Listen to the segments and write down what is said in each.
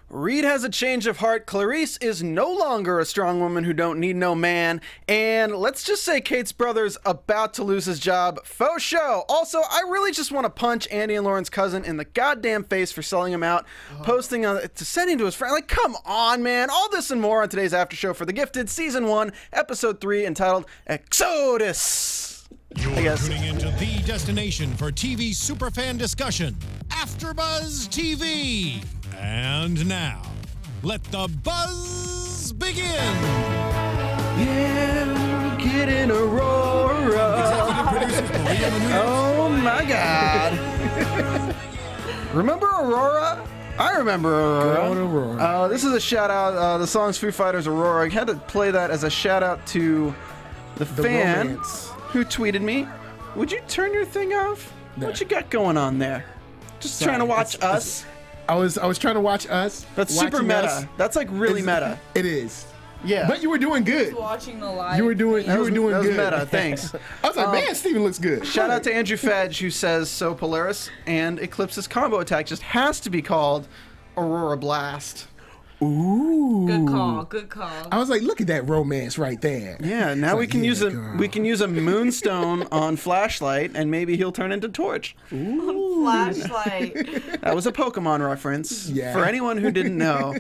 Reed has a change of heart. Clarice is no longer a strong woman who don't need no man. And let's just say Kate's brother's about to lose his job. Faux show. Also, I really just want to punch Andy and Lauren's cousin in the goddamn face for selling him out, sending to his friend. Like, come on, man. All this and more on today's after show for The Gifted, Season 1, Episode 3, entitled Exodus. You're tuning into the destination for TV superfan discussion, AFTERBUZZ TV. And now, let the buzz begin. Yeah, get in Aurora. Oh my God. Remember Aurora? I remember Aurora. This is a shout out. The song's Foo Fighters Aurora. I had to play that as a shout out to the fan romance. Who tweeted me. Would you turn your thing off? There. What you got going on there? Just trying to watch us. I was trying to watch us. That's super watching meta. us. That's like really meta. It is. Yeah. But you were doing good. Watching the live. You were doing That was good. meta. Thanks. I was like, man, Stephen looks good. Shout out to Andrew Fedge, who says, so Polaris and Eclipse's combo attack just has to be called Aurora Blast. Ooh. Good call. Good call. I was like, look at that romance right there. Yeah, now we can use a moonstone on Flashlight, and maybe he'll turn into Torch. Ooh. Flashlight. That was a Pokemon reference Yeah. for anyone who didn't know.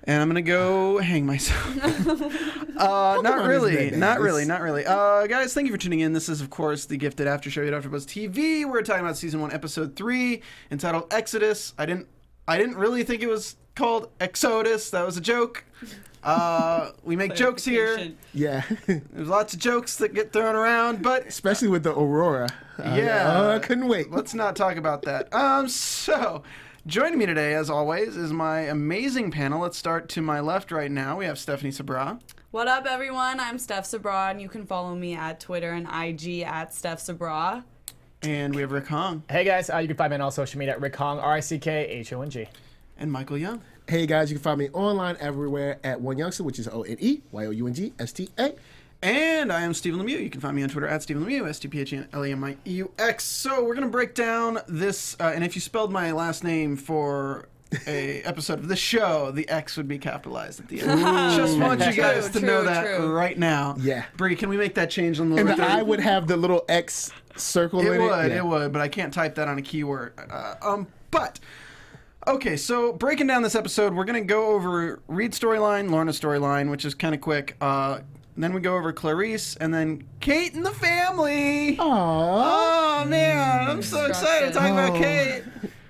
And I'm gonna go hang myself. Not really. Guys, thank you for tuning in. This is, of course, the Gifted After Show at AfterBuzz TV. We're talking about Season 1, Episode 3, entitled Exodus. I didn't really think it was called Exodus. That was a joke. We make jokes here. Yeah. There's lots of jokes that get thrown around, but Especially with the Aurora. I couldn't wait. let's not talk about that. So joining me today, as always, is my amazing panel. Let's start to my left right now. We have Stephanie Sabraw. What up, everyone? I'm Steph Sabraw, and you can follow me at Twitter and IG at Steph Sabraw. And we have Rick Hong. Hey guys, you can find me on all social media at Rick Hong, RICKHONG. And Michael Young. Hey guys, you can find me online everywhere at One Youngster, which is ONEYOUNGSTA. And I am Stephen Lemieux. You can find me on Twitter at Stephen Lemieux, STPHENLEMIEUX. So we're going to break down this, and if you spelled my last name for a episode of this show, the X would be capitalized at the end. Just want you guys to know that right now. Yeah. Bree, can we make that change on the And lower the I would have the little X circle in it. It would, but I can't type that on a keyword. But... Okay, so breaking down this episode, we're going to go over Reed's storyline, Lorna's storyline, which is kind of quick. Then we go over Clarice, and then Kate and the family. Aww. Oh, man, I'm so excited to talk about Kate.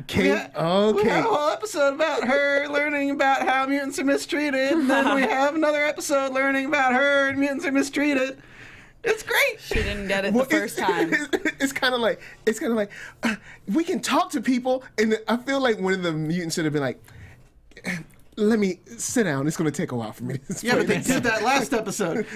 Kate, We had a whole episode about her learning about how mutants are mistreated, and then we have another episode learning about her and mutants are mistreated. It's great. She didn't get it the first time. It's kind of like we can talk to people, and I feel like one of the mutants should have been like, "Let me sit down. It's going to take a while for me to explain." Yeah, but they did that last episode.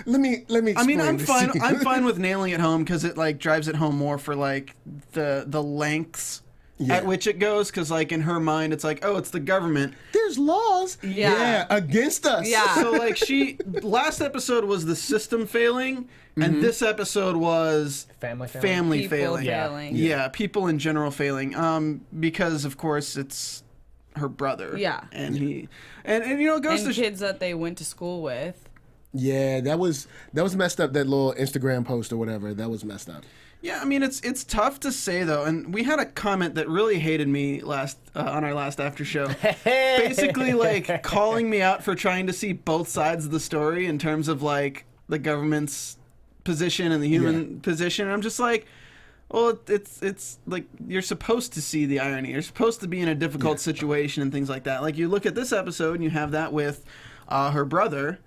let me. I mean, I'm explain fine. this. I'm fine with nailing it home because it like drives it home more for like the lengths at which it goes. Because like in her mind, it's like, oh, it's the government. There's laws. Yeah. Against us. Yeah. So like last episode was the system failing, and this episode was Family People failing. failing. Yeah, people in general failing. Because of course it's her brother. Yeah. And he and you know it goes And to kids that they went to school with. Yeah, that was messed up. That little Instagram post or whatever, that was messed up. Yeah, I mean it's tough to say though, and we had a comment that really hated me on our last after show, basically like calling me out for trying to see both sides of the story in terms of like the government's position and the human position. And I'm just like, well, it's like you're supposed to see the irony. You're supposed to be in a difficult situation and things like that. Like you look at this episode and you have that with her brother,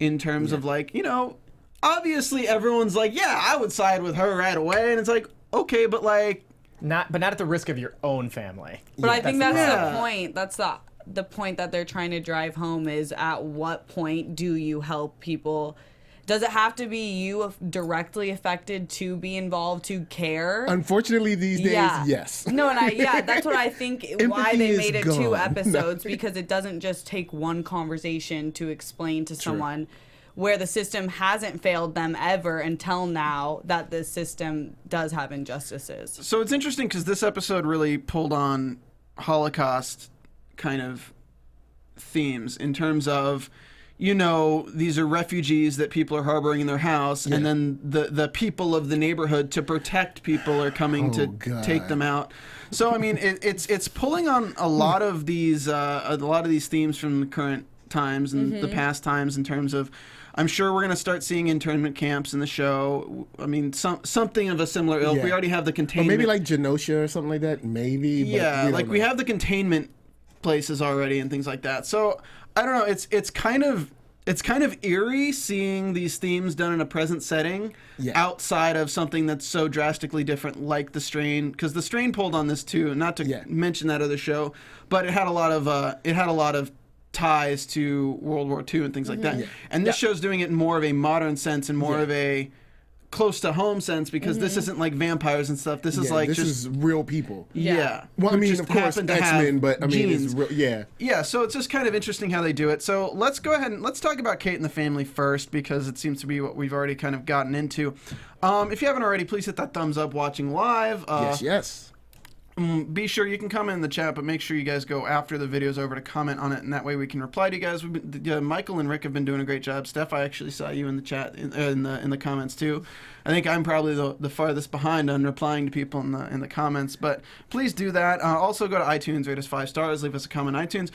in terms of like, you know. Obviously, everyone's like, yeah, I would side with her right away. And it's like, okay, but like... Not at the risk of your own family. But I think that's the point. That's the point that they're trying to drive home is at what point do you help people? Does it have to be you directly affected to be involved, to care? Unfortunately, these days, yes. No, and that's what I think why Empathy they is made it gone. 2 episodes, because it doesn't just take one conversation to explain to someone where the system hasn't failed them ever until now that the system does have injustices. So it's interesting because this episode really pulled on Holocaust kind of themes in terms of, you know, these are refugees that people are harboring in their house, and then the people of the neighborhood to protect people are coming to take them out. So I mean, it's pulling on a lot of these themes from the current times and the past times in terms of. I'm sure we're going to start seeing internment camps in the show. I mean, something of a similar ilk. We already have the containment. Or maybe like Genosha or something like that. Maybe. Yeah, but we have the containment places already and things like that. So I don't know. It's kind of eerie seeing these themes done in a present setting outside of something that's so drastically different, like The Strain, because The Strain pulled on this too. Not to mention that other show, but it had a lot of ties to World War II and things like that. And this show's doing it in more of a modern sense and more of a close to home sense, because this isn't like vampires and stuff. This is like this is real people. Yeah. Well, I mean, of course, X-Men, but I mean, it's real, Yeah, so it's just kind of interesting how they do it. So let's go ahead and let's talk about Kate and the family first, because it seems to be what we've already kind of gotten into. If you haven't already, please hit that thumbs up watching live. Yes. Be sure you can comment in the chat, but make sure you guys go after the video's over to comment on it, and that way we can reply to you guys. Michael and Rick have been doing a great job. Steph, I actually saw you in the chat in the comments too. I think I'm probably the farthest behind on replying to people in the comments, but please do that. Also go to iTunes, rate us 5 stars, leave us a comment on iTunes.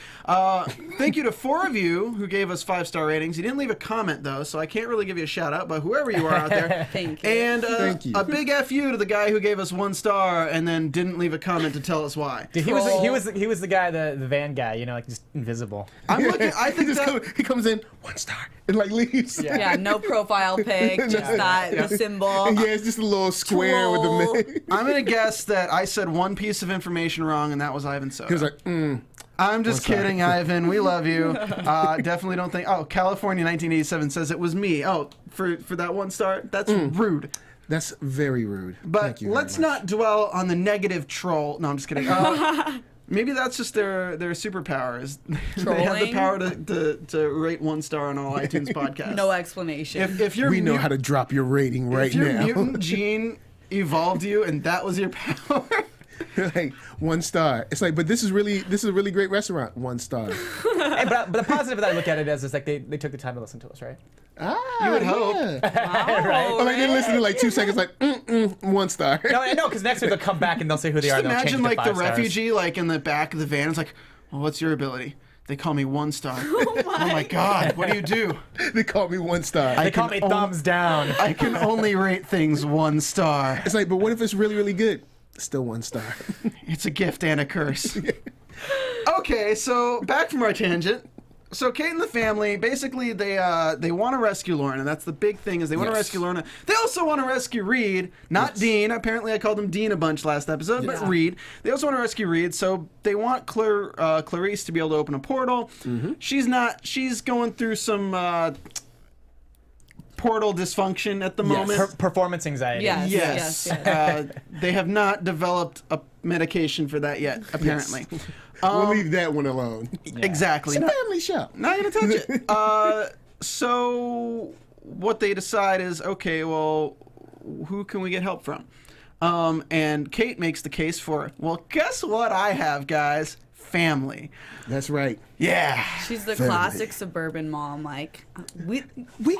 Thank you to 4 of you who gave us 5-star ratings. You didn't leave a comment though, so I can't really give you a shout out, but whoever you are out there, thank you. And Thank you. A big F you to the guy who gave us 1 star and then didn't leave a comment to tell us why. Dude, he was the guy, the van guy, you know, like just invisible. I'm looking. I think he comes in 1 star and like leaves. Yeah, no profile pic, just the symbol. Yeah, it's just a little square with the. I'm gonna guess that I said one piece of information wrong, and that was Ivan Soda. He was like, I'm just kidding, Ivan. We love you. Definitely don't think. Oh, California 1987 says it was me. Oh, for that 1 star, that's rude. That's very rude. But Thank you let's very much. not dwell on the negative troll. No, I'm just kidding. Maybe that's just their superpower. Is they have the power to rate 1 star on all iTunes podcasts. No explanation. If you're We know how to drop your rating right if your now. mutant gene evolved you and that was your power. Like 1 star. It's like, but this is a really great restaurant. 1 star. Hey, but the positive that I look at it as is like they took the time to listen to us, right? Ah, You would hope. Right. Or like they listen to like 2 seconds, like 1 star. No, because next week they'll come back and they'll say who they are. Just And they'll change imagine it to like the 5 stars. refugee like in the back of the van. It's like, well, what's your ability? They call me 1 star. Oh my God, what do you do? They call me 1 star. They call me thumbs down. I can only rate things 1 star. It's like, but what if it's really, really good? Still 1 star. It's a gift and a curse. Okay, so back from our tangent. So Kate and the family, basically, they want to rescue Lorna. That's the big thing, is they want to rescue Lorna. They also want to rescue Reed, not Dean. Apparently, I called him Dean a bunch last episode, but Reed. They also want to rescue Reed, so they want Clarice to be able to open a portal. She's going through some portal dysfunction at the moment. Performance anxiety. Yes. They have not developed a medication for that yet, apparently. We'll leave that one alone. Exactly. It's a family show. Not gonna touch it. So what they decide is, okay, well, who can we get help from? And Kate makes the case for, well, guess what I have, guys? Family. That's right. Yeah. She's the Family. classic suburban mom. Like, We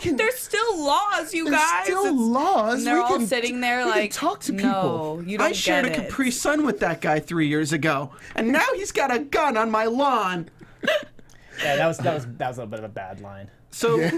can. there's still laws, you There's guys. still laws. And they're We all can- sitting there we can like, talk to no, people. you don't I shared a get it. Capri Sun with that guy 3 years ago, and now he's got a gun on my lawn. Yeah, that was a little bit of a bad line. So a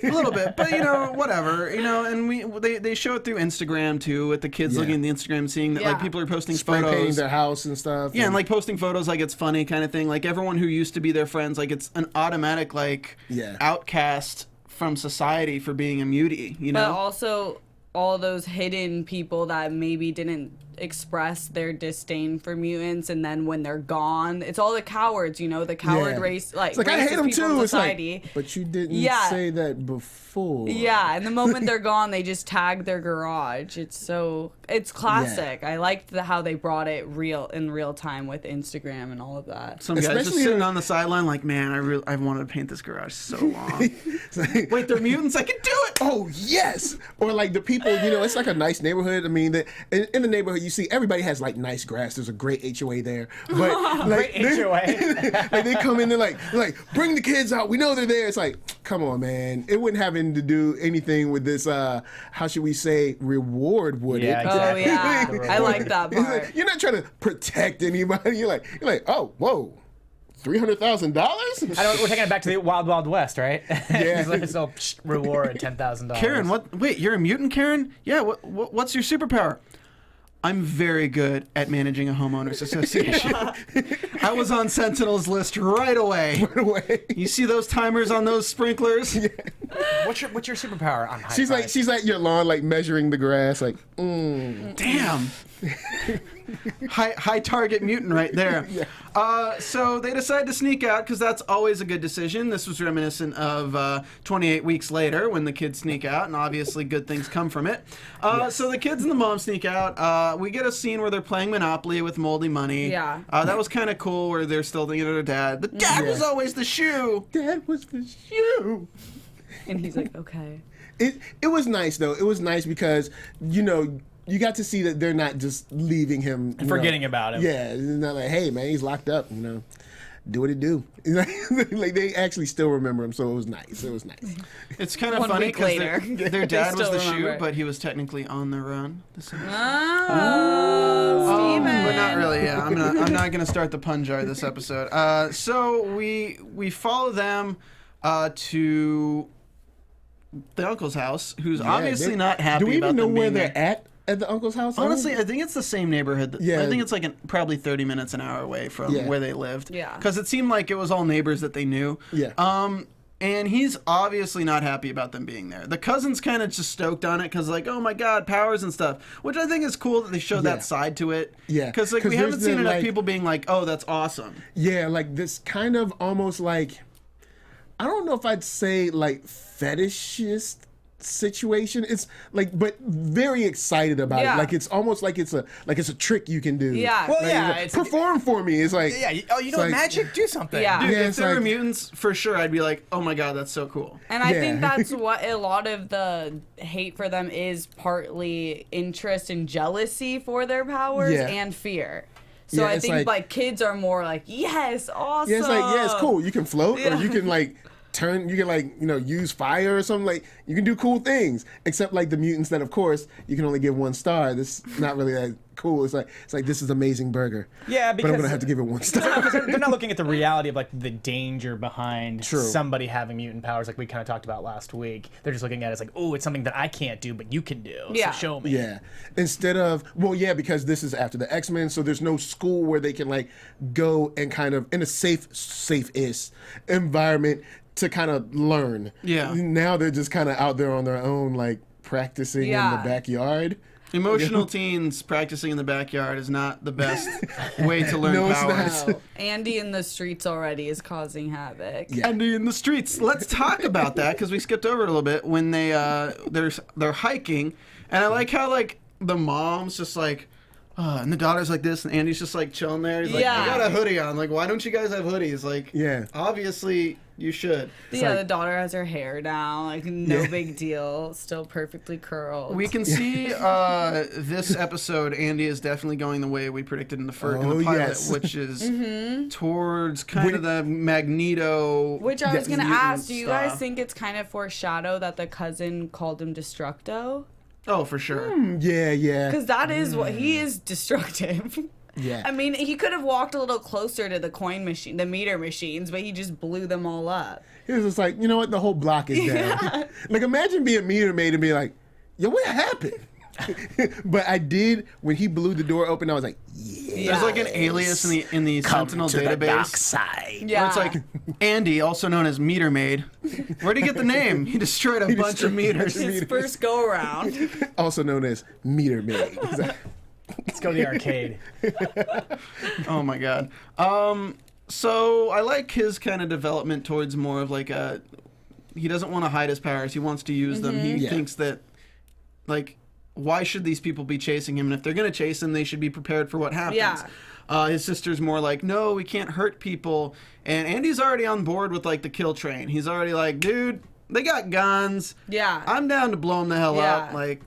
little bit, but whatever, and they show it through Instagram too, with the kids looking at the Instagram, seeing that like Yeah. people are posting Spray painting photos. their house and stuff. Yeah, and like posting photos like it's funny kind of thing. Like everyone who used to be their friends, like it's an automatic like outcast from society for being a mutie, But also all those hidden people that maybe didn't express their disdain for mutants, and then when they're gone, it's all the cowards, the coward race, like It's like, I racist hate them people in too. It's society. like, but you didn't Yeah. say that before. Yeah, and the moment they're gone, they just tag their garage. It's classic. I liked how they brought it in real time with Instagram and all of that. Some guys just Especially sitting on the sideline, like, man, I wanted to paint this garage so long. It's like, Wait, they're mutants? I can do it. oh yes. Or like the people, it's like a nice neighborhood. I mean, in the neighborhood you see everybody has like nice grass. There's a great HOA there, but like Great HOA. like they come in, they're like bring the kids out. We know they're there. It's like, come on, man. It wouldn't have anything to do anything with this. How should we say reward? Would Yeah, it? exactly. Oh yeah, I like that It's part. like, you're not trying to protect anybody. You're like, oh, whoa, $300,000. I know we're taking it back to the Wild Wild West, right? Yeah. So reward $10,000. Karen, what? Wait, you're a mutant, Karen? Yeah. What's your superpower? I'm very good at managing a homeowners association. I was on Sentinel's list right away. Right away. You see those timers on those sprinklers? What's your superpower? I'm high She's at your lawn, like measuring the grass, like, Damn. High target mutant right there. So they decide to sneak out because that's always a good decision. This was reminiscent of 28 Weeks Later when the kids sneak out, and obviously good things come from it. So the kids and the mom sneak out. We get a scene where they're playing Monopoly with moldy money. Yeah. That was kind of cool where they're still thinking of their dad. The dad was always the shoe. Dad was the shoe. And he's like, okay. It was nice though. It was nice because you got to see that they're not just leaving him, Forgetting about him. Yeah, it's not like, hey man, he's locked up. Do what he do. Like they actually still remember him, so it was nice. It was nice. It's kind of 1 funny week because later, their dad was still the remember shoe, it. but he was technically on the run. Oh, Steven. But not really. Yeah, I'm not gonna start the pun jar this episode. So we follow them to the uncle's house, who's obviously not happy. Do we about even know them where being they're there. at the uncle's house? Honestly, I think it's the same neighborhood. Yeah. I think it's like probably 30 minutes an hour away from Yeah. where they lived. Yeah. Because it seemed like it was all neighbors that they knew. Yeah. And he's obviously not happy about them being there. The cousin's kind of just stoked on it because, like, oh my God, powers and stuff. Which I think is cool that they show that side to it. Yeah. Because, like, we 'Cause haven't there's seen the, enough like- people being like, oh, that's awesome. Yeah, like this kind of almost like, I don't know if I'd say like fetishist situation. It's like, but very excited about Yeah. it. Like it's almost like it's a trick you can do. Yeah. Well, Like, yeah, it's like, perform for me. It's like, Yeah. You it's know like- magic? Do something. Yeah. Dude, Yeah, if it's there were like- mutants, for sure, I'd be like, oh my God, that's so cool. And I Yeah. think that's what a lot of the hate for them is, partly interest and jealousy for their powers Yeah. and fear. So Yeah, I it's think like- kids are more like, yes, awesome. Yeah, it's like, yeah, it's cool. You can float, Yeah. or you can like you can like use fire or something. Like you can do cool things. Except like the mutants that, of course, you can only give 1 star. This is not really that cool. It's like this is amazing burger. Yeah, But because I'm gonna have to give it 1 star. because they're not looking at the reality of like the danger behind True. somebody having mutant powers, like we kind of talked about last week. They're just looking at it as like, oh, it's something that I can't do, but you can do. Yeah. So show me. Yeah. Instead of, well, yeah, because this is after the X-Men, so there's no school where they can like go and kind of in a safe-ish environment to kind of learn. Yeah. Now they're just kind of out there on their own, like practicing in Yeah. the backyard. Emotional teens practicing in the backyard is not the best way to learn No, it's powers. not. Oh, Andy in the streets already is causing havoc. Yeah. Andy in the streets. Let's talk about that because we skipped over it a little bit when they're hiking, and I like how like the mom's just like, and the daughter's like this, and Andy's just like chilling there. He's like, Yeah. I got a hoodie on. Like, why don't you guys have hoodies? Like, Yeah. obviously you should. Yeah, like- the daughter has her hair down, like no big deal, still perfectly curled. We can see this episode. Andy is definitely going the way we predicted in the Oh, pilot, yes. which is towards kind of the Magneto. Which I was gonna mutant ask, do you guys stuff. think it's kind of foreshadow that the cousin called him Destructo? Oh, for sure. Yeah. Because that is what he is, destructive. Yeah. I mean, he could have walked a little closer to the coin machine, the meter machines, but he just blew them all up. He was just like, you know what? The whole block is down. Like, imagine being meter maid and be like, yo, what happened? But I did, when he blew the door open, I was like, yeah. There's like an alias in the Sentinel database. side. Yeah. Where it's like Andy, also known as Meter Maid. Where'd he get the name? He destroyed a bunch of meters. his first go around. Also known as meter maid. He's like, Let's go to the arcade. Oh my god. So I like his kind of development towards more of like a. He doesn't want to hide his powers. He wants to use them. He Yeah. thinks that, like, why should these people be chasing him? And if they're gonna chase him, they should be prepared for what happens. Yeah. His sister's more like, no, we can't hurt people. And Andy's already on board with like the kill train. He's already like, dude, they got guns. Yeah. I'm down to blow them the hell Yeah. up. Like,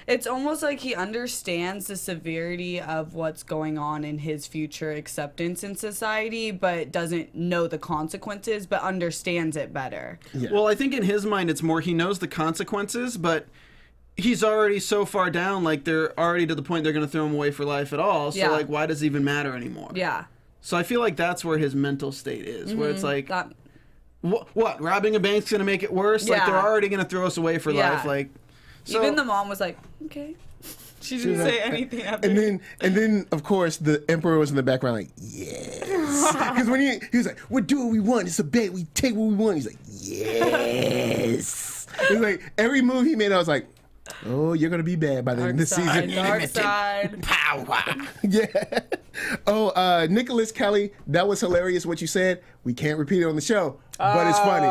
It's almost like he understands the severity of what's going on in his future acceptance in society, but doesn't know the consequences, but understands it better. Yeah. Well, I think in his mind it's more he knows the consequences, but he's already so far down, like they're already to the point they're going to throw him away for life at all. So Yeah. like, why does it even matter anymore? Yeah. So I feel like that's where his mental state is, where it's like, That, what, robbing a bank's going to make it worse? Like Yeah. they're already going to throw us away for Yeah. life. Like, so, even the mom was like, okay. She didn't was say like- anything after. And then, of course, the emperor was in the background, like, yes, because when he was like, "We're doing what we want. It's a bet. We take what we want." He's like, yes. It's like every move he made, I was like, "Oh, you're gonna be bad by the end of the season." Dark side. Yeah. Oh, Nicholas Kelly, that was hilarious what you said. We can't repeat it on the show, but it's funny.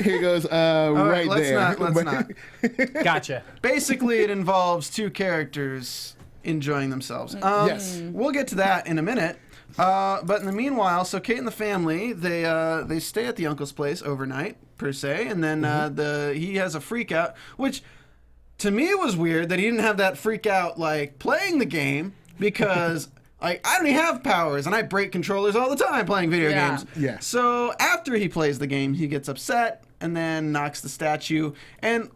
Here goes right let's there. not, let's not. Gotcha. Basically, it involves two characters enjoying themselves. Yes. We'll get to that in a minute. But in the meanwhile, so Kate and the family, they stay at the uncle's place overnight, per se, and then he has a freak out, which to me was weird that he didn't have that freak out like playing the game, because like I don't even have powers and I break controllers all the time playing video Yeah. games. Yeah. So after he plays the game, he gets upset and then knocks the statue, and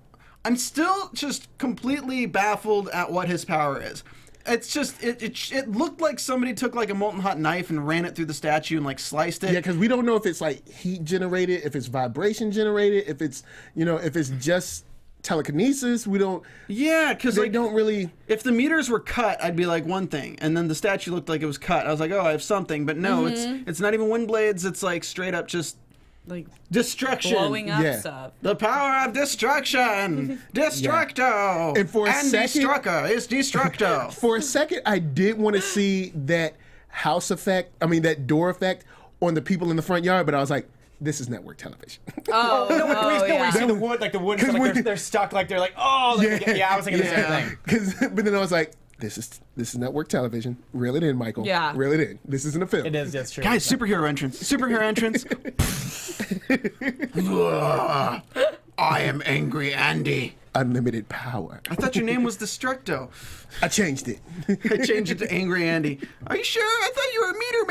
I'm still just completely baffled at what his power is. It's just it looked like somebody took like a molten hot knife and ran it through the statue and like sliced it. Yeah, because we don't know if it's like heat generated, if it's vibration generated, if it's if it's just telekinesis. We don't. Yeah, because They like don't really. if the meters were cut, I'd be like one thing, and then the statue looked like it was cut. I was like, oh, I have something, but no, it's not even wind blades. It's like straight up just Like destruction. blowing up Yeah. stuff. The power of destruction, destructo, And for a second- destructor is destructo. For a second, I did want to see that house effect. I mean, that door effect on the people in the front yard, but I was like, this is network television. Oh, Where you yeah. see the wood, like the wood, so, like they're stuck, like they're like, oh, like, yeah. I was thinking the same thing. But then I was like, this is network television. Reel it in, Michael. Yeah. Reel it in. This isn't a film. It is, that's true. Guys, superhero entrance. Superhero entrance. I am Angry Andy. Unlimited power. I thought your name was Destructo. I changed it. I changed it to Angry Andy. Are you sure? I thought you were a meter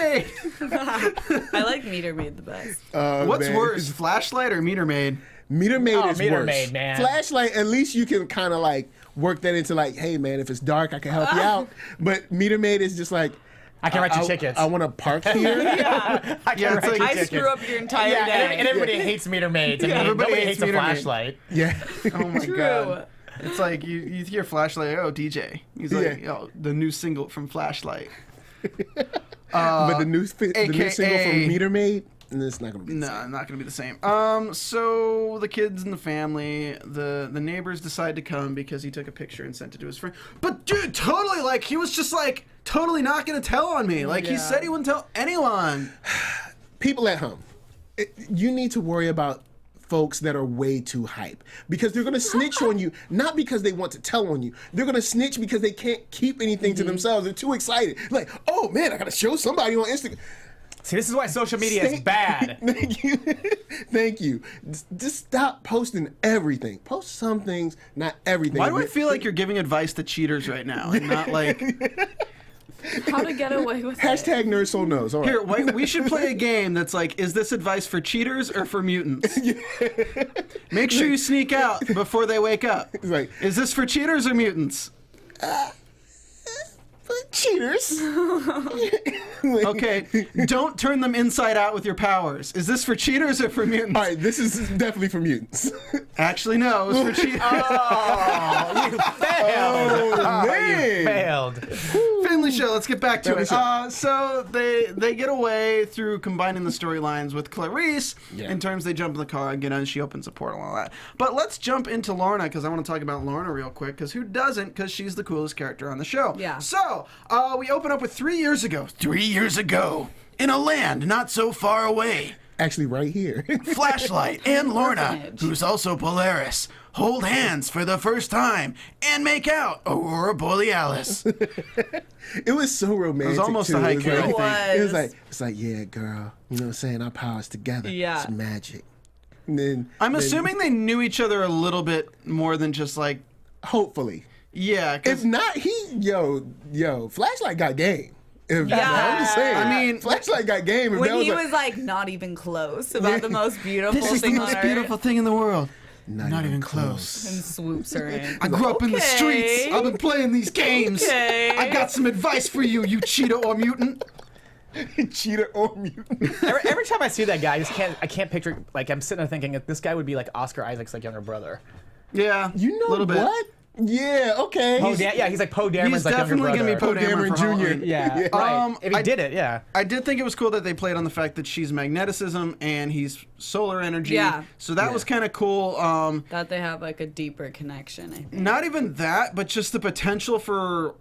maid. I like Meter Maid the best. What's man. worse, flashlight or meter maid? Meter maid is Meter worse. maid, man. Flashlight, at least you can kind of like work that into like, hey man, if it's dark, I can help you out. But meter maid is just like, I can write you tickets. I want to park here. I can Yeah, it's write like- you I tickets. screw up your entire Yeah, day. and everybody hates meter maids. I mean, everybody nobody hates hates a meter maid. flashlight. Yeah. Oh my True. god. It's like you hear flashlight, oh DJ. He's like, Yeah. oh, the new single from Flashlight. But the new AKA single from Meter Maid, it's not gonna be. the No, same. not gonna be the same. So the kids and the family, the neighbors decide to come because he took a picture and sent it to his friend. But dude, totally like he was just like totally not gonna tell on me. Like he Yeah. said he wouldn't tell anyone. People at home, you need to worry about folks that are way too hype, because they're going to snitch on you, not because they want to tell on you. They're going to snitch because they can't keep anything to themselves. They're too excited. Like, oh man, I got to show somebody on Instagram. See, this is why social media is bad. Thank you. Thank you. Just stop posting everything. Post some things, not everything. Why do I feel like you're giving advice to cheaters right now and not like How to get away with it. Hashtag nerd soul knows. All right. here? We should play a game that's like, is this advice for cheaters or for mutants? Make sure you sneak out before they wake up. It's like, Is this for cheaters or mutants? cheaters. Okay, don't turn them inside out with your powers. Is this for cheaters or for mutants? All right, this is definitely for mutants. Actually, no, it was for cheaters. Oh, you failed. Oh, man. Failed. Family show, let's get back to Family it. show. So they get away through combining the storylines with Clarice. Yeah. In terms, they jump in the car and get on, she opens a portal and all that. But let's jump into Lorna, because I want to talk about Lorna real quick, because who doesn't? Because she's the coolest character on the show. Yeah. So, we open up with 3 years ago. 3 years ago, in a land not so far away. Actually, right here. Flashlight and Lorna, Orphanage. who's also Polaris, hold hands for the first time and make out Aurora Borealis. It was so romantic. It was almost too. a It was haiku, like- I think. It was like, yeah, girl. You know what I'm saying? Our powers together. Yeah. It's magic. I'm assuming they knew each other a little bit more than just like. Hopefully. Yeah. If not, Flashlight got game. I'm just saying. I mean, Flashlight got game. If When that he was was like, not even close about the most beautiful this is the thing most on beautiful earth, thing in the world. Not even close. and swoops her in. I grew up in the streets. I've been playing these games. Okay. I got some advice for you, you cheetah or mutant. Cheater or mutant. Every time I see that guy, I can't picture. Like I'm sitting there thinking, that this guy would be like Oscar Isaac's like younger brother. Yeah. You know a little bit. what? Yeah, okay. He's like Poe Dameron's He's like younger definitely brother. gonna be Poe Dameron Dameron for Jr. Halloween. Yeah, Yeah. right. If he did it, yeah. I did think it was cool that they played on the fact that she's magneticism and he's solar energy. Yeah. So that was kind of cool. That they have like a deeper connection, I think. Not even that, but just the potential for,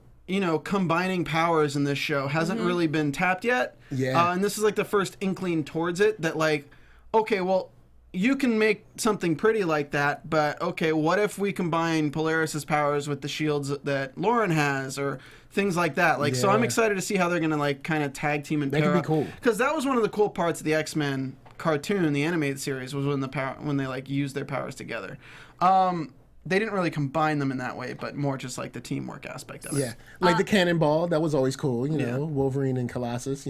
combining powers in this show hasn't really been tapped yet. Yeah. And this is like the first inkling towards it that like, okay, well, you can make something pretty like that, but okay, what if we combine Polaris's powers with the shields that Lauren has, or things like that? Like, so I'm Yeah. excited to see how they're gonna like kind of tag team and That could pair be up. cool. Because that was one of the cool parts of the X-Men cartoon, the animated series, was when they like used their powers together. They didn't really combine them in that way, but more just like the teamwork aspect of it. Yeah, like the cannonball, that was always cool. Wolverine and Colossus,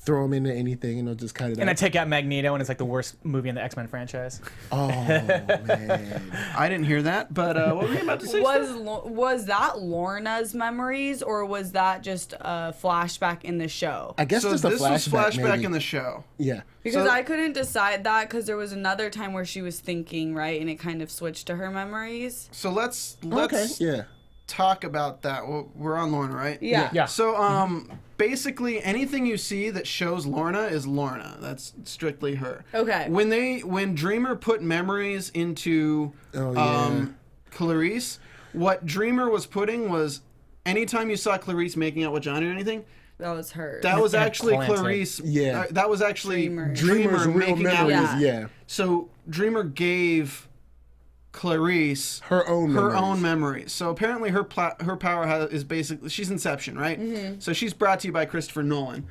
throw them into anything and they'll just cut it And I out. take out Magneto, and it's like the worst movie in the X-Men franchise. Oh, man. I didn't hear that, but what were you about to say? Steph? Was that Lorna's memories, or was that just a flashback in the show? I guess So just a this was flashback maybe. in the show. Yeah. Because So- I couldn't decide that, because there was another time where she was thinking, right, and it kind of switched to her memories. So let's Okay, yeah. talk about that. We're on Lorna, right? Yeah. So basically anything you see that shows Lorna is Lorna. That's strictly her. Okay. When Dreamer put memories into Clarice, what Dreamer was putting was anytime you saw Clarice making out with Johnny or anything, That was her. that was actually Planted. Clarice. Yeah. That was actually Dreamer's real making out. memories, Yeah. yeah. So Dreamer gave Clarice Her own memories. So apparently her power is basically, she's Inception, right? Mm-hmm. So she's brought to you by Christopher Nolan.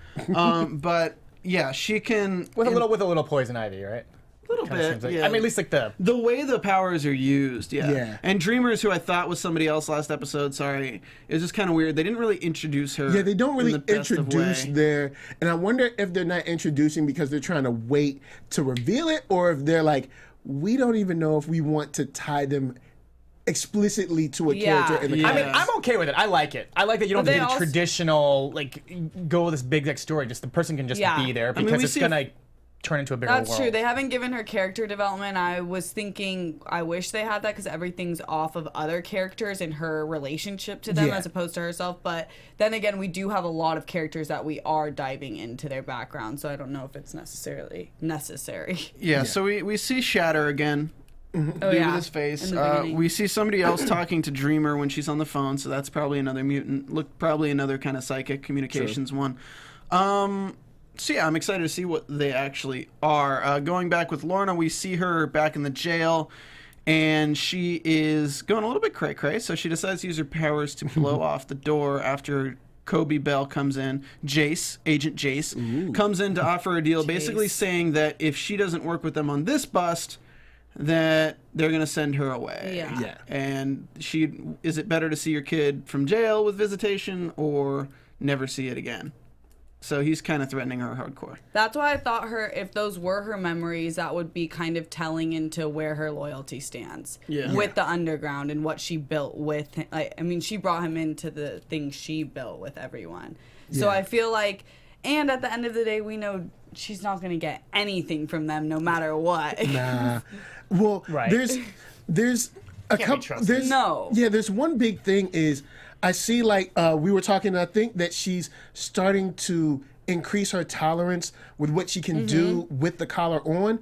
But yeah, she can With a little poison ivy, right? a little Kinda bit. seems like- Yeah. I mean, at least like the way the powers are used, yeah. Yeah. And Dreamers, who I thought was somebody else last episode, sorry, it was just kind of weird. They didn't really introduce her. Yeah, they don't in really the best of introduce way. their, and I wonder if they're not introducing because they're trying to wait to reveal it, or if they're like, we don't even know if we want to tie them explicitly to a Yeah. character in the Yeah. I mean, I'm okay with it. I like it. I like that you don't But have to they do the also- traditional, like, go with this big like story. Just the person can just Yeah. be there mean, because we it's see gonna turn into a bigger That's world. true. They haven't given her character development. I was thinking, I wish they had that, because everything's off of other characters and her relationship to them Yeah. as opposed to herself. But then again, we do have a lot of characters that we are diving into their background, so I don't know if it's necessarily necessary. Yeah, so we see Shatter again. Oh, Dude with his face. in the beginning. We see somebody else talking to Dreamer when she's on the phone, so that's probably another mutant. Look, probably another kind of psychic communications one. So yeah, I'm excited to see what they actually are. Going back with Lorna, we see her back in the jail, and she is going a little bit cray-cray, so she decides to use her powers to blow off the door after Kobe Bell comes in. Agent Jace, comes in to offer a deal, basically saying that if she doesn't work with them on this bust, that they're going to send her away. Yeah. Yeah. And is it better to see your kid from jail with visitation or never see it again? So he's kind of threatening her hardcore. That's why I thought if those were her memories, that would be kind of telling into where her loyalty stands with the underground and what she built with him. I mean, she brought him into the things she built with everyone. So Yeah. I feel like, and at the end of the day, we know she's not going to get anything from them no matter what. Nah. Well, Right. there's a be couple. trusted. There's No. Yeah, there's one big thing is I see like we were talking. I think that she's starting to increase her tolerance with what she can do with the collar on.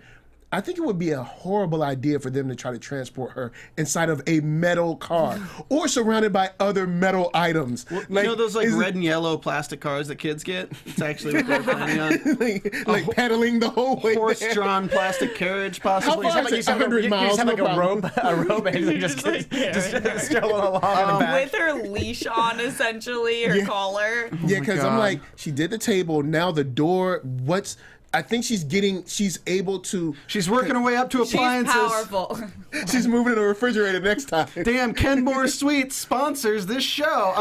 I think it would be a horrible idea for them to try to transport her inside of a metal car or surrounded by other metal items. You know those like is it- red and yellow plastic cars that kids get? It's actually what they're planning on. like pedaling the whole way there. Horse-drawn plastic carriage, possibly. How far You is just it? 100 you miles, just have no like a rope, and you just strolling along in the back. With her leash on, essentially, her collar. Yeah, because I'm God. like, she did the table. Now the door. I think she's able to. She's working her way up to She's appliances. powerful. She's moving in a refrigerator next time. Damn, Kenmore Sweets sponsors this show.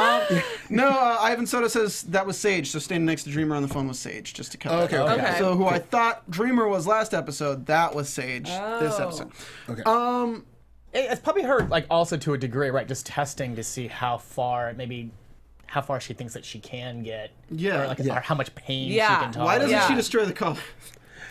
Ivan Soto says that was Sage, so standing next to Dreamer on the phone was Sage, just to cut that out. Okay. So who I thought Dreamer was last episode, that was Sage this episode. Okay. It's probably her, like, also to a degree, right? Just testing to see how far she thinks that she can get. Yeah. Or, like, or how much pain she Yeah. can tolerate. Why doesn't she destroy the collar?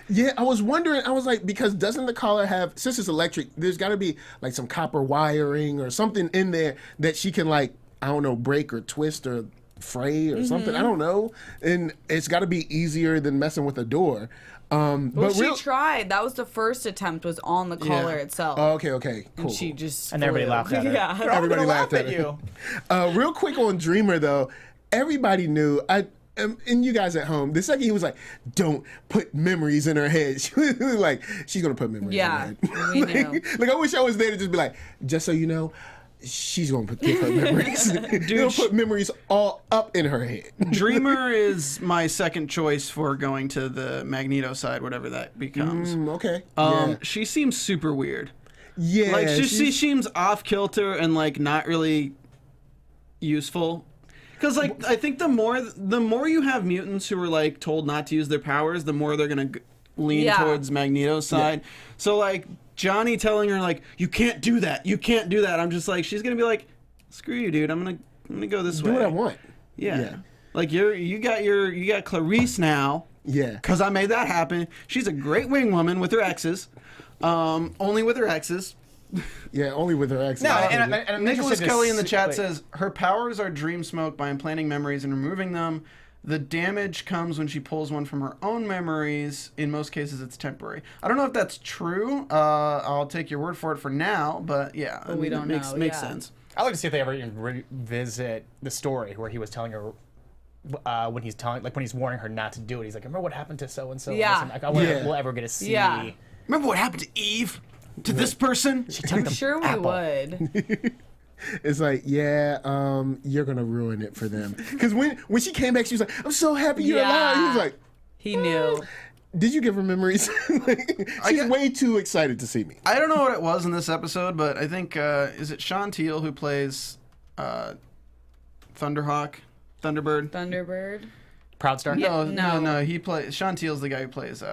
Yeah, I was wondering. I was like, because doesn't the collar have, since it's electric, there's got to be like some copper wiring or something in there that she can, like, I don't know, break or twist or fray or something. I don't know. And it's got to be easier than messing with a door. Well, she tried. That was the first attempt, was on the collar itself. Oh, okay, cool. And she just And everybody laughed at her. Yeah. They're all Everybody gonna laughed laugh at at you. Real quick on Dreamer, though, everybody knew. And you guys at home, the second he was like, "Don't put memories in her head," she was like, "She's gonna put memories in her head." We knew. Like, I wish I was there to just be like, "Just so you know, she's gonna give her memories. She'll put memories all up in her head." Dreamer is my second choice for going to the Magneto side, whatever that becomes. Okay. Yeah. She seems super weird. Yeah. Like, she seems off kilter and like not really useful. Because, like, I think the more you have mutants who are, like, told not to use their powers, the more they're going to lean towards Magneto's side. Yeah. So, like, Johnny telling her, like, you can't do that. You can't do that. I'm just like, she's going to be like, screw you, dude. I'm gonna go this way. Do what I want. Yeah. Like, you got Clarice now. Yeah. Because I made that happen. She's a great wing woman with her exes. Only with her exes. Yeah, only with her ex. No, and Nicholas Kelly in the chat says her powers are dream smoke by implanting memories and removing them. The damage comes when she pulls one from her own memories. In most cases, it's temporary. I don't know if that's true. I'll take your word for it for now, but yeah, But we don't know. Makes sense. I'd like to see if they ever even revisit the story where he was telling her when he's warning her not to do it. He's like, "Remember what happened to so and so?" Yeah. I wonder if we'll ever get to see. Yeah. Remember what happened to Eve? To this person? I'm sure we would. It's like, yeah, you're gonna ruin it for them. Because when she came back, she was like, "I'm so happy you're alive." He was like, he knew. Did you give her memories? She's way too excited to see me. I don't know what it was in this episode, but I think is it Sean Teal who plays Thunderbird? Proud Star? No. He plays Sean Teal's the guy who plays.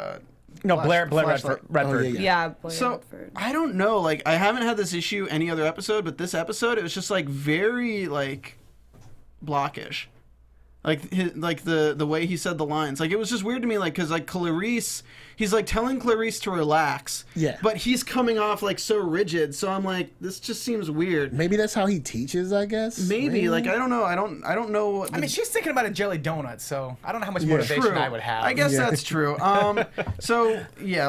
Blair Flashlight. Redford. Yeah, Blair So Redford. I don't know. Like, I haven't had this issue any other episode, but this episode it was just like very like blockish. Like the way he said the lines, like it was just weird to me. Like, because like Clarice, he's like telling Clarice to relax, but he's coming off like so rigid. So I'm like, this just seems weird. Maybe that's how he teaches, I guess. Maybe. Like, I don't know. I don't know. What I mean, she's thinking about a jelly donut, so I don't know how much motivation True. I would have. I guess that's true. So yeah,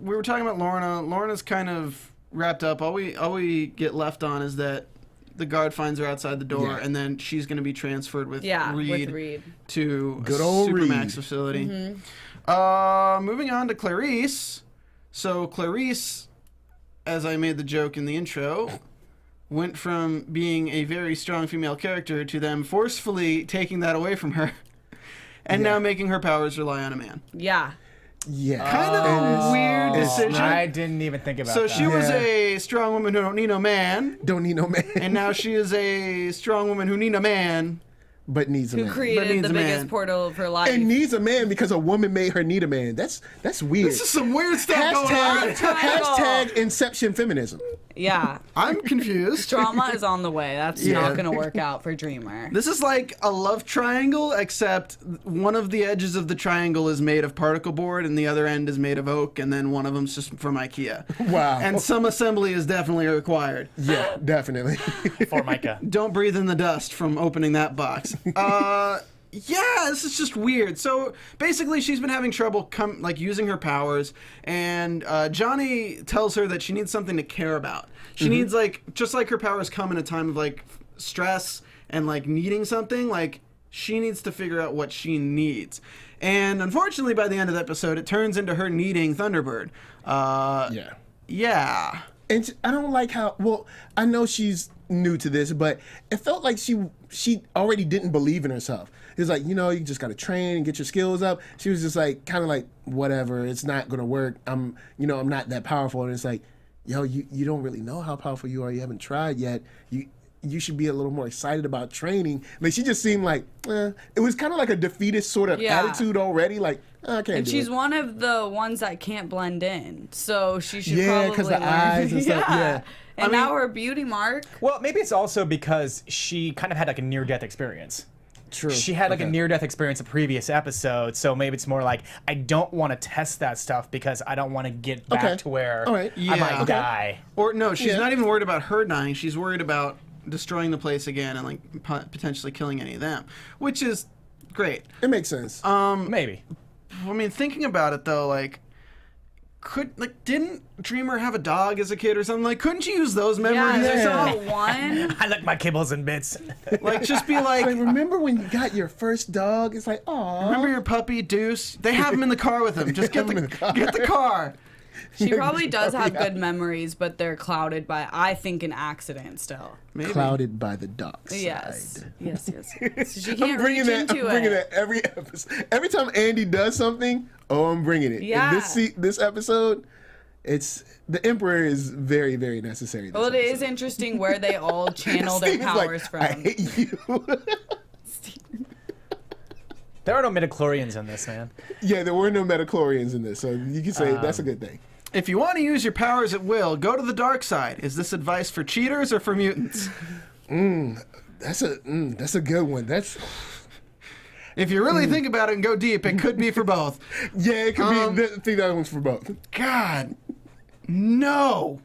we were talking about Lorna. Lorna's kind of wrapped up. All we get left on is that the guard finds her outside the door, and then she's going to be transferred with Reed to good a old Supermax Reed. facility. Moving on to Clarice. So Clarice, as I made the joke in the intro, went from being a very strong female character to them forcefully taking that away from her, and now making her powers rely on a man. Yeah. Yeah. Kind of a weird decision. I didn't even think about So that. she was a strong woman who don't need no man, Don't need no man. and now she is a strong woman who need a man. but needs a Who man. created needs the a biggest man. portal of her life. And needs a man because a woman made her need a man. That's weird. This is some weird stuff going on. Hashtag Inception feminism. Yeah. I'm confused. Drama is on the way. That's not going to work out for Dreamer. This is like a love triangle, except one of the edges of the triangle is made of particle board and the other end is made of oak, and then one of them's just from IKEA. Wow. And some assembly is definitely required. Yeah, definitely. For Micah. Don't breathe in the dust from opening that box. Yeah, this is just weird. So basically, she's been having trouble using her powers, and Johnny tells her that she needs something to care about. She needs just like her powers come in a time of like stress and like needing something. Like she needs to figure out what she needs. And unfortunately, by the end of the episode, it turns into her needing Thunderbird. Yeah. Yeah. And I don't like how, well, I know she's new to this, but it felt like she already didn't believe in herself. It's like, you just got to train and get your skills up. She was just like, kind of like, whatever, it's not going to work. I'm not that powerful. And it's like, yo, you don't really know how powerful you are. You haven't tried yet. You should be a little more excited about training. Like, she just seemed like, it was kind of like a defeatist sort of attitude already. Like, I can't and do she's it. one of the ones that can't blend in, so she should Yeah, probably because the learn. eyes and stuff. Yeah. And now her beauty mark. Well, maybe it's also because she kind of had like a near-death experience. True. She had like a near-death experience a previous episode, so maybe it's more like, I don't want to test that stuff because I don't want to get back to where All right. I might die. Or no, she's Yeah. not even worried about her dying. She's worried about destroying the place again and like potentially killing any of them, which is great. It makes sense. Maybe. I mean, thinking about it though, like, didn't Dreamer have a dog as a kid or something? Like, couldn't you use those memories or Yeah, something? so one. I like my kibbles and bits. Like, just be like, Like, remember when you got your first dog? It's like, oh. remember your puppy Deuce? They have him in the car with them. Just get Have him in the car. the car. She probably does have good memories, but they're clouded by, I think, an accident still. Maybe. Clouded by the dark side. Yes. Yes. So she I'm can't bringing reach that. into I'm bringing it. that every episode. Every time Andy does something, I'm bringing it. Yeah. And this episode, it's the Emperor is very, very necessary. This Well, it episode. is interesting where they all channel their Steve's like, powers from. I hate you. There are no midichlorians in this, man. Yeah, there were no metachlorians in this, so you can say that's a good thing. If you want to use your powers at will, go to the dark side. Is this advice for cheaters or for mutants? That's a good one. That's If you really think about it and go deep, it could be for both. yeah, it could be. I think that one's for both. God, no.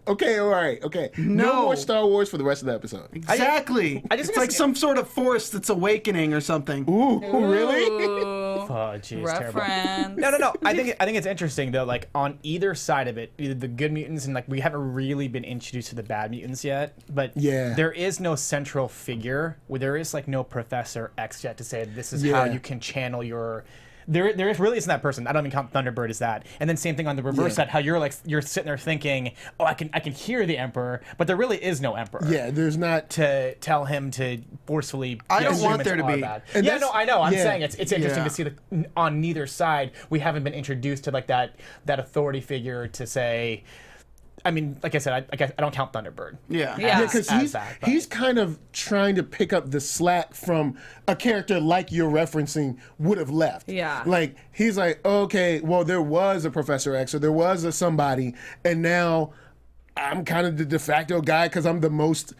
Okay, all right, okay. No No. more Star Wars for the rest of the episode. Exactly. I just It's like guess- some sort of force that's awakening or something. Ooh, really? Ooh, Oh, jeez, terrible. reference. No. I think it's interesting though. Like on either side of it, either the good mutants and like we haven't really been introduced to the bad mutants yet. But Yeah. there is no central figure. Where there is like no Professor X yet to say this is Yeah. how you can channel your. There really isn't that person. I don't even count Thunderbird as that. And then same thing on the reverse side, how you're sitting there thinking, oh, I can hear the Emperor, but there really is no Emperor. Yeah, there's not. To tell him to forcefully. I don't yes, want humans there to are be. bad. And Yeah, that's- no, I know. I'm yeah. saying it's interesting Yeah. to see on neither side we haven't been introduced to like that authority figure to say. I mean, like I said, I don't count Thunderbird. Yeah. Yeah. Yeah, because as that, but- he's kind of trying to pick up the slack from a character like you're referencing would have left. Yeah. Like he's like, okay, well there was a Professor X or there was a somebody, and now I'm kind of the de facto guy because I'm the most,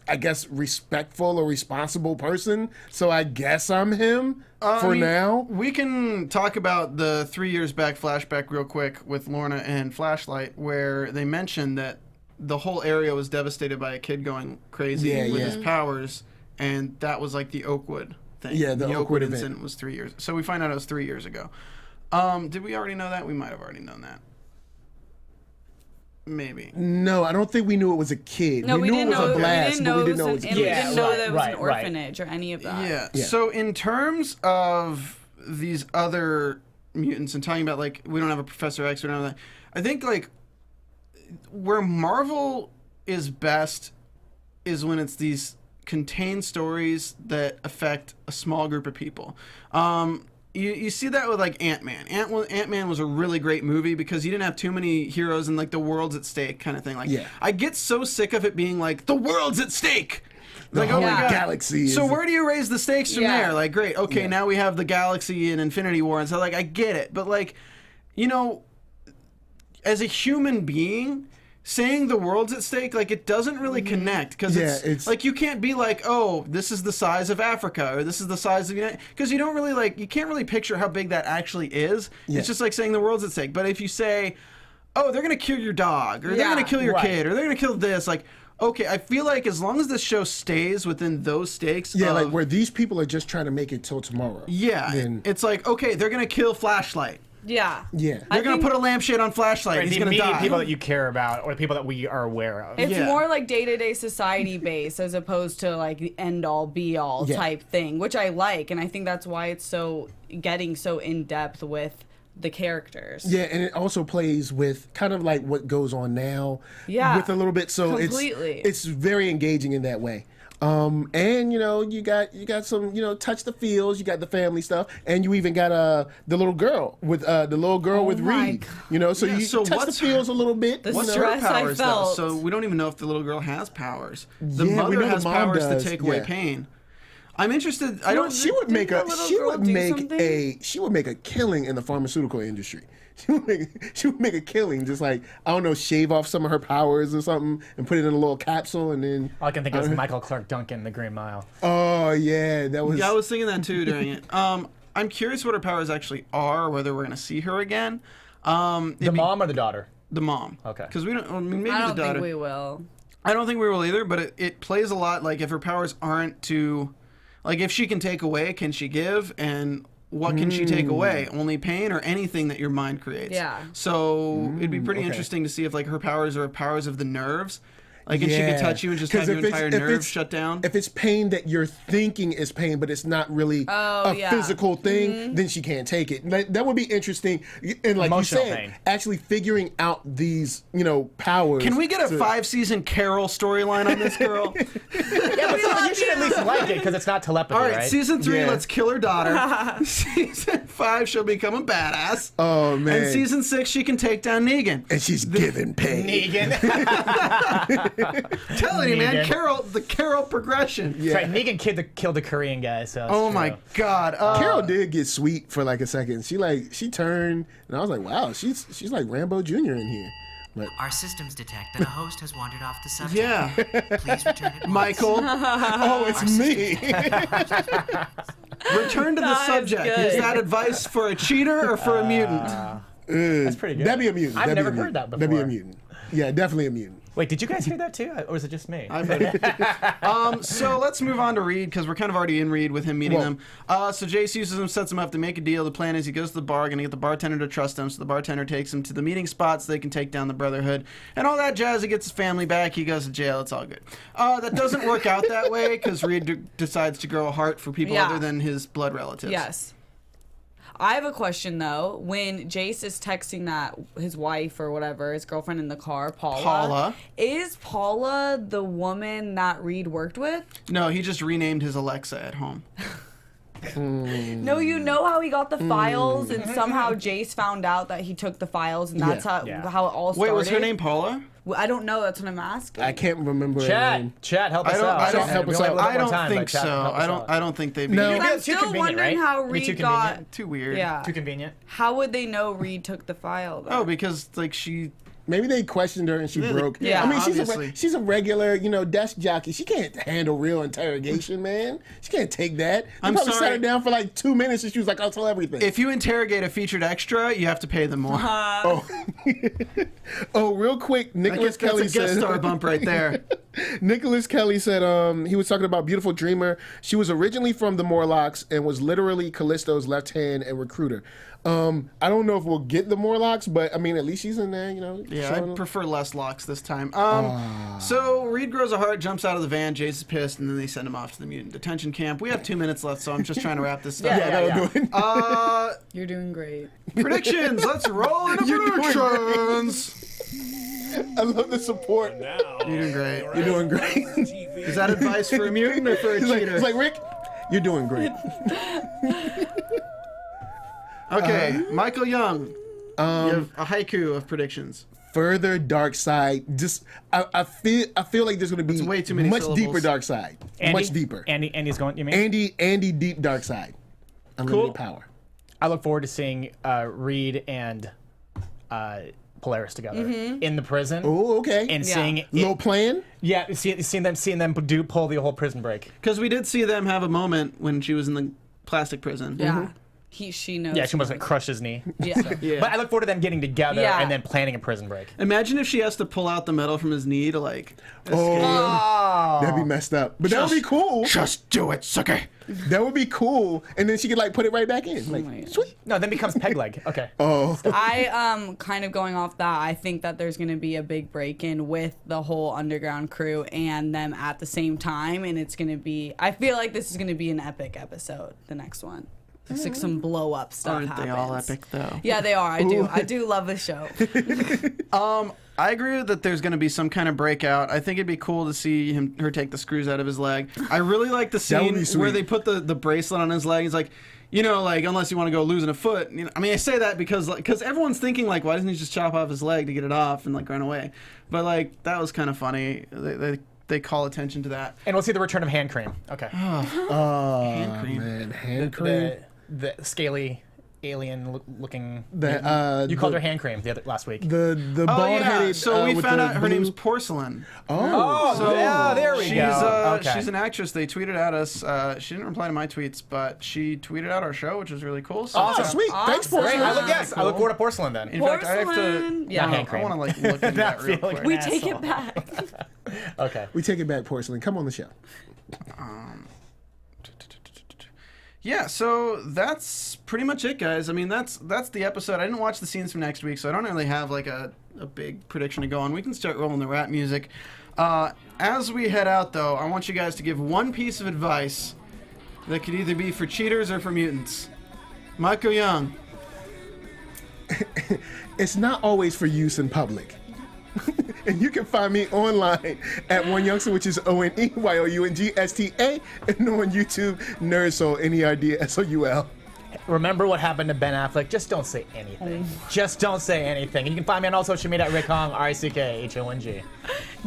I guess, respectful or responsible person. So I guess I'm him for now. We can talk about the 3 years back flashback real quick with Lorna and Flashlight, where they mentioned that the whole area was devastated by a kid going crazy Yeah, with yeah. his powers, and that was like the Oakwood thing. Yeah, the Oakwood event. incident was 3 years. So we find out it was 3 years ago. Did we already know that? We might have already known that. Maybe. No, I don't think we knew it was a kid. No, we knew didn't it was know. a blast, we didn't but know we it didn't know it was was a an, kid. we didn't know that it was an right. orphanage or any of that. Yeah. Yeah. So in terms of these other mutants and talking about like we don't have a Professor X, we don't have that. I think like where Marvel is best is when it's these contained stories that affect a small group of people. You see that with like Ant-Man. Ant-Man was a really great movie because you didn't have too many heroes and like the world's at stake kind of thing. Like Yeah. I get so sick of it being like the world's at stake. The whole Yeah. galaxy is. So where do you raise the stakes from Yeah. there? Like, great, okay, Yeah. now we have the galaxy and Infinity War, and so like I get it, but like, you know, as a human being, saying the world's at stake, like it doesn't really connect because Yeah, it's- like you can't be like, oh, this is the size of Africa or this is the size of because you don't really like you can't really picture how big that actually is. Yeah. It's just like saying the world's at stake. But if you say, oh, they're gonna kill your dog or they're Yeah. gonna kill your Right. kid or they're gonna kill this, like. Okay, I feel like as long as this show stays within those stakes, Yeah, of, like where these people are just trying to make it till tomorrow. yeah, Then, it's like okay, they're gonna kill Flashlight. Yeah. yeah. They're gonna put a lampshade on Flashlight. Right, He's the gonna immediate die. people that you care about or the people that we are aware of. It's Yeah. more like day-to-day society based as opposed to like the end-all be-all Yeah. type thing, which I like, and I think that's why it's so getting so in depth with the characters. Yeah, and it also plays with kind of like what goes on now. Yeah, with a little bit, so completely. it's very engaging in that way. And you got some touch the feels. You got the family stuff, and you even got the little girl with Reed. So Yeah, you so touch the what's feels a little bit. The What's her stress I powers though? felt. So we don't even know if the little girl has powers. The Yeah, we mother know the has mom powers does, to take away yeah. pain. I'm interested. I don't. She would make Didn't the little girl do she would make a killing in the pharmaceutical industry. She would make a killing, just like, I don't know, shave off some of her powers or something and put it in a little capsule and then. All I can think of is Michael Clark Duncan, The Green Mile. Oh yeah, that was. Yeah, I was thinking that too during it. I'm curious what her powers actually are. Whether we're gonna see her again. The mom or the daughter? The mom. Okay. Because we don't. I mean, maybe I the don't daughter. think we will. I don't think we will either. But it plays a lot. Like if her powers aren't to, like if she can take away, can she give? And what can she take away? Only pain or anything that your mind creates. Yeah. So it'd be pretty interesting to see if like her powers are powers of the nerves. Like if she could touch you and just have your entire nerves shut down. If it's pain that you're thinking is pain, but it's not really a physical thing, then she can't take it. That would be interesting. And like Emotional you said, pain. actually figuring out these, powers. Can we get a 5-season Carol storyline on this girl? Yeah, but you should at least like it because it's not telepathy, All right, right? season 3, Yeah. let's kill her daughter. Season 5, she'll become a badass. Oh man. And season 6, she can take down Negan. And she's giving pain. Negan. Telling you, man, Negan. the Carol progression. Yeah. Right, Negan killed the Korean guy, so it's Oh true. my God. Carol did get sweet for like a second. She turned, and I was like, wow, she's like Rambo Jr. in here. But Our systems detect that a host has wandered off the subject. Yeah. Please return at once. Michael, oh, it's me. return to the That is subject. good. Is that advice for a cheater or for a mutant? That's pretty good. That'd be a mutant. I've That'd be never a mutant. heard that That'd be a before. mutant. Yeah, definitely a mutant. Wait, did you guys hear that too, or is it just me? I've heard it. So let's move on to Reed because we're kind of already in Reed with him meeting them. So Jace uses him, sets him up to make a deal. The plan is he goes to the bar, gonna get the bartender to trust him. So the bartender takes him to the meeting spot so they can take down the Brotherhood and all that jazz. He gets his family back. He goes to jail. It's all good. That doesn't work out that way because Reed decides to grow a heart for people Yeah. other than his blood relatives. Yes. I have a question though. When Jace is texting that his wife or whatever, his girlfriend in the car, Paula. Is Paula the woman that Reed worked with? No, he just renamed his Alexa at home. No, you know how he got the files and somehow Jace found out that he took the files and that's how it all started. Wait, was her name Paula? Well, I don't know. That's what I'm asking. I can't remember. her name. Chat, help us don't- out. I don't- help us We only out. have I one don't time, think but chat, so. help us out. I don't think they'd be. No. I'm Too still convenient, wondering right? how It'd be too Reed got. convenient. Too weird. Yeah. Too convenient. How would they know Reed took the file? Though? Oh, because like she. Maybe they questioned her and she broke. Yeah, I mean, obviously. she's a regular, desk jockey. She can't handle real interrogation, man. She can't take that. They I'm probably sorry. sat her down for like 2 minutes and she was like, "I'll tell everything." If you interrogate a featured extra, you have to pay them more. oh, real quick, I Nicholas guess Kelly that's a guest said. star bump right there. Nicholas Kelly said he was talking about Beautiful Dreamer. She was originally from the Morlocks and was literally Callisto's left hand and recruiter. I don't know if we'll get the Morlocks, but I mean, at least she's in there, Yeah, I prefer less locks this time. So Reed grows a heart, jumps out of the van. Jace is pissed, and then they send him off to the mutant detention camp. We have 2 minutes left, so I'm just trying to wrap this stuff up. You're doing great. Predictions. Let's roll into You're doing predictions. I love the support. You're doing great. You're doing great. Is that advice for a mutant or for a cheater? It's like, Rick, you're doing great. Okay, Michael Young. You have a haiku of predictions. Further dark side. Just I feel like there's going to be way too many much syllables. deeper dark side. Andy? Much deeper. Andy's going. You mean? Andy deep dark side. Unlimited Cool. power. I look forward to seeing Reed and Polaris together in the prison. Oh, okay. And Yeah. seeing Little plan. seeing them pull the whole prison break. Because we did see them have a moment when she was in the plastic prison. Yeah. She knows. Yeah, she almost like crushed his knee. Yeah. Yeah. But I look forward to them getting together Yeah. and then planning a prison break. Imagine if she has to pull out the metal from his knee to like. Oh, that'd be messed up. But that would be cool. Just do it, sucker. That would be cool. And then she could like put it right back in. Like, my God. sweet. No, then becomes peg leg. Okay. Oh. I kind of going off that. I think that there's going to be a big break-in with the whole underground crew and them at the same time, and it's going to be. I feel like this is going to be an epic episode. The next one. There's like some blow up stuff. Aren't they all happens. epic though? Yeah, they are. I do love the show. I agree that there's going to be some kind of breakout. I think it'd be cool to see her take the screws out of his leg. I really like the That would scene be sweet. where they put the bracelet on his leg. He's like, you know, like, unless you want to go losing a foot. You know, I mean, I say that because everyone's thinking, like, why doesn't he just chop off his leg to get it off and, like, run away? But, like, that was kind of funny. They call attention to that. And we'll see the return of hand cream. Okay. Hand cream. Man, hand cream. The scaly alien looking. You called her hand cream last week. The Oh, bald-headed. yeah. So we with found the out her blue- name's Porcelain. Oh, So yeah, there we go. Okay. She's an actress. They tweeted at us. She didn't reply to my tweets, but she tweeted out our show, which was really cool. So Oh, sweet. Thanks, Awesome. Great. Porcelain. I look forward to porcelain then. in fact, I have to. Porcelain. Yeah. Not hand cream. I want to like look into that real feeling quick. We An take asshole. it back. Okay. We take it back, Porcelain. Come on the show. Yeah, so that's pretty much it, guys. I mean, that's the episode. I didn't watch the scenes from next week, so I don't really have like a big prediction to go on. We can start rolling the rap music. As we head out, though, I want you guys to give one piece of advice that could either be for cheaters or for mutants. Michael Young. It's not always for use in public. And you can find me online at One Youngster, which is ONEYOUNGSTA, and on YouTube, Nerdsoul, NERDSOUL. Remember what happened to Ben Affleck? Just don't say anything. Just don't say anything. You can find me on all social media at Rick Hong, RICKHONG.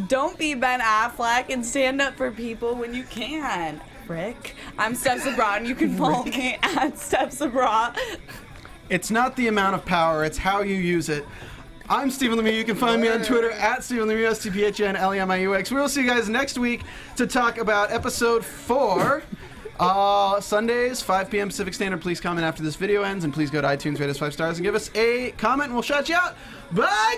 Don't be Ben Affleck and stand up for people when you can. Rick. I'm Steph Sabraw, and you can follow me at Steph Sabraw. It's not the amount of power, it's how you use it. I'm Stephen Lemieux. You can find me on Twitter at Stephen Lemieux, STPHNLEMIUX. We will see you guys next week to talk about episode 4. Sundays, 5 p.m. Pacific Standard. Please comment after this video ends, and please go to iTunes, rate us 5 stars, and give us a comment, and we'll shout you out. Bye,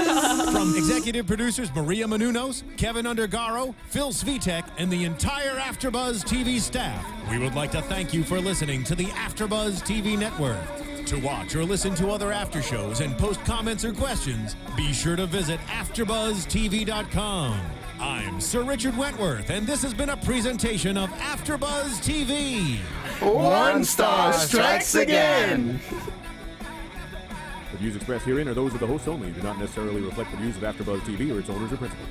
guys! From executive producers Maria Menounos, Kevin Undergaro, Phil Svitek, and the entire AfterBuzz TV staff, we would like to thank you for listening to the AfterBuzz TV network. To watch or listen to other after shows and post comments or questions, be sure to visit AfterBuzzTV.com. I'm Sir Richard Wentworth, and this has been a presentation of AfterBuzz TV. One star strikes again! The views expressed herein are those of the hosts only and do not necessarily reflect the views of AfterBuzz TV or its owners or principals.